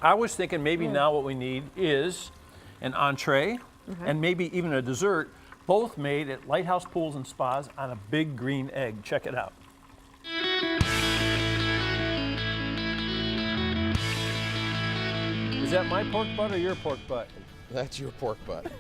I was thinking maybe now what we need is an entree and maybe even a dessert, both made at Litehouse Pools and Spas on a big green egg. Check it out. Is that my pork butt or your pork butt? That's your pork butt.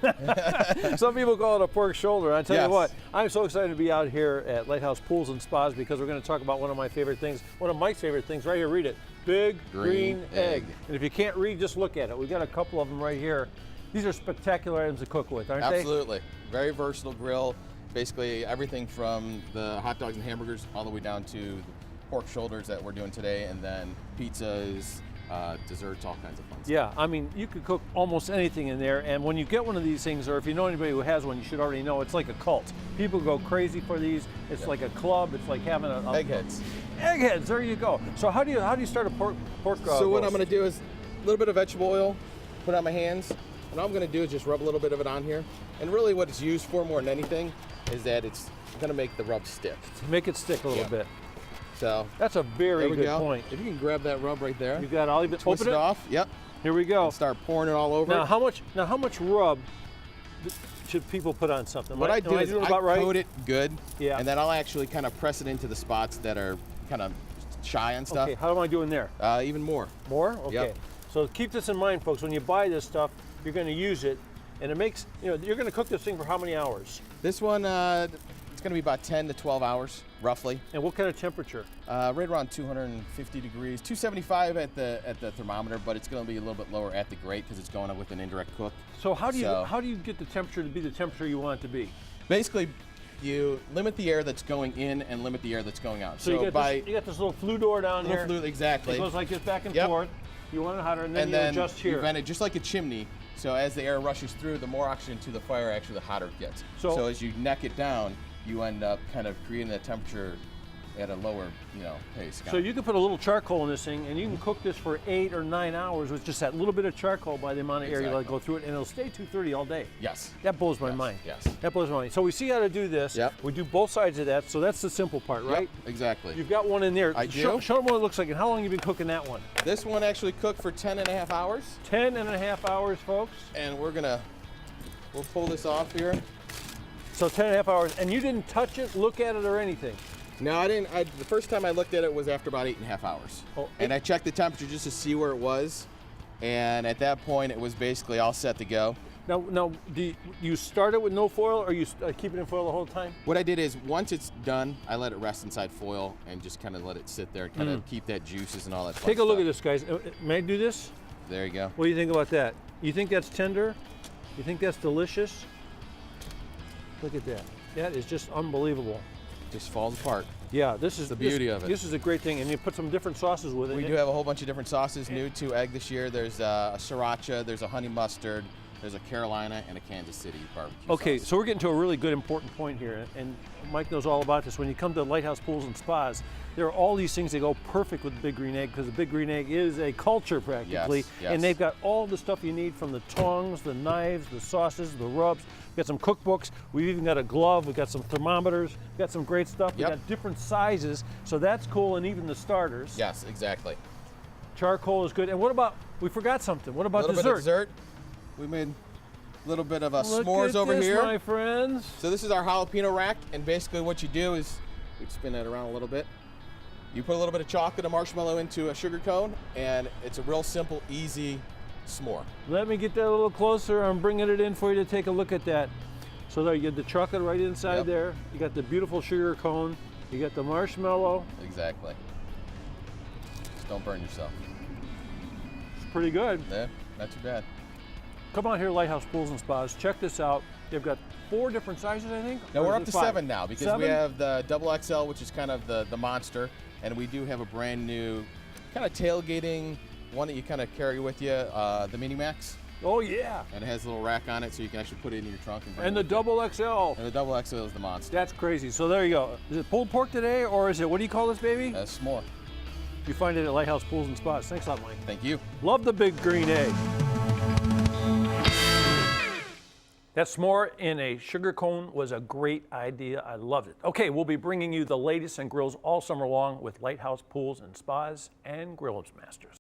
Some people call it a pork shoulder. I tell Yes. you what, I'm so excited to be out here at Litehouse Pools and Spas because we're going to talk about one of my favorite things, one of Mike's favorite things. Right here, read it. Big green egg. And if you can't read, just look at it. We've got a couple of them right here. These are spectacular items to cook with, aren't they? Absolutely. Very versatile grill. Basically everything from the hot dogs and hamburgers all the way down to the pork shoulders that we're doing today, and then pizzas, desserts, all kinds of fun stuff. Yeah, I mean, you could cook almost anything in there, and when you get one of these things, or if you know anybody who has one, you should already know, it's like a cult. People go crazy for these. It's like a club. It's like having a Eggheads. Eggheads, there you go. So how do you start a pork So what roast? I'm going to do is a little bit of vegetable oil, put it on my hands, and all I'm going to do is just rub a little bit of it on here. And really what it's used for more than anything is that it's going to make the rub stick. To make it stick a little bit. So That's a very good point. If you can grab that rub right there, You got all of it. twist Open it off. Yep. Here we go. And start pouring it all over. Now how much rub should people put on something? What I do is I coat it good, Yeah. and then I'll actually kind of press it into the spots that are kind of shy and stuff. Okay, how am I doing there? Even more. More? Okay. Yep. So keep this in mind, folks. When you buy this stuff, you're going to use it, and it makes, you're going to cook this thing for how many hours? This one, it's going to be about 10 to 12 hours, roughly. And what kind of temperature? Right around 250 degrees, 275 at the thermometer, but it's going to be a little bit lower at the grate because it's going up with an indirect cook. So how do you get the temperature to be the temperature you want it to be? Basically, you limit the air that's going in and limit the air that's going out. So you got this little flue door down here. Exactly. It goes like this back and Yep. forth. You want it hotter, and then you adjust here. You vent it just like a chimney. So as the air rushes through, the more oxygen to the fire, actually the hotter it gets. So as you neck it down, you end up kind of creating that temperature at a lower, pace. So you can put a little charcoal in this thing, and you can cook this for 8 or 9 hours with just that little bit of charcoal by the amount of air you let it go through it, and it'll stay 230 all day. Yes. That blows my mind. Yes. That blows my mind. So we see how to do this. Yep. We do both sides of that, so that's the simple part, right? Yep, exactly. You've got one in there. I do. Show them what it looks like, and how long have you been cooking that one? This one actually cooked for 10 and a half hours. 10 and a half hours, folks. And we'll pull this off here. So 10 and a half hours, and you didn't touch it, look at it, or anything? No, I didn't. The first time I looked at it was after about 8.5 hours. Oh, and I checked the temperature just to see where it was. And at that point, it was basically all set to go. Now, do you start it with no foil, or you keep it in foil the whole time? What I did is, once it's done, I let it rest inside foil and just kind of let it sit there, kind of keep that juices and all that fun Take a look stuff. at this, guys. May I do this? There you go. What do you think about that? You think that's tender? You think that's delicious? Look at that. That is just unbelievable. Just falls apart. Yeah, this is the beauty of it. This is a great thing, and you put some different sauces with it. We do have a whole bunch of different sauces new to egg this year. There's a sriracha, there's a honey mustard, there's a Carolina, and a Kansas City barbecue Okay, sauce. so we're getting to a really good important point here, and Mike knows all about this. When you come to Litehouse Pools and Spas, there are all these things that go perfect with the Big Green Egg, because the Big Green Egg is a culture practically, Yes. and they've got all the stuff you need, from the tongs, the knives, the sauces, the rubs. We've got some cookbooks. We've even got a glove. We've got some thermometers. We've got some great stuff. We've got different sizes, so that's cool, and even the starters. Yes, exactly. Charcoal is good. And what about, we forgot something. What about a little dessert? bit of dessert. We made a little bit of Look s'mores at over this, here. my friends. So this is our jalapeno rack, and basically what you do is, we spin it around a little bit. You put a little bit of chocolate and marshmallow into a sugar cone, and it's a real simple, easy s'more. Let me get that a little closer. I'm bringing it in for you to take a look at that. So there, you get the chocolate right inside there. You got the beautiful sugar cone. You got the marshmallow. Exactly. Just don't burn yourself. It's pretty good. Yeah, not too bad. Come on here, Litehouse Pools and Spas. Check this out. They've got 4 different sizes, I think? No, Or we're is up it to 5? 7 now, because 7? we have the double XL, which is kind of the monster, and we do have a brand new kind of tailgating one that you kind of carry with you, the Mini Max. Oh, yeah. And it has a little rack on it, so you can actually put it in your trunk. And the double XL. And the double XL is the monster. That's crazy. So there you go. Is it pulled pork today, or is it, what do you call this, baby? S'more. You find it at Litehouse Pools and Spas. Thanks a lot, Mike. Thank you. Love the Big Green Egg. That s'more in a sugar cone was a great idea. I loved it. Okay, we'll be bringing you the latest in grills all summer long with Litehouse Pools and Spas and Grill Masters.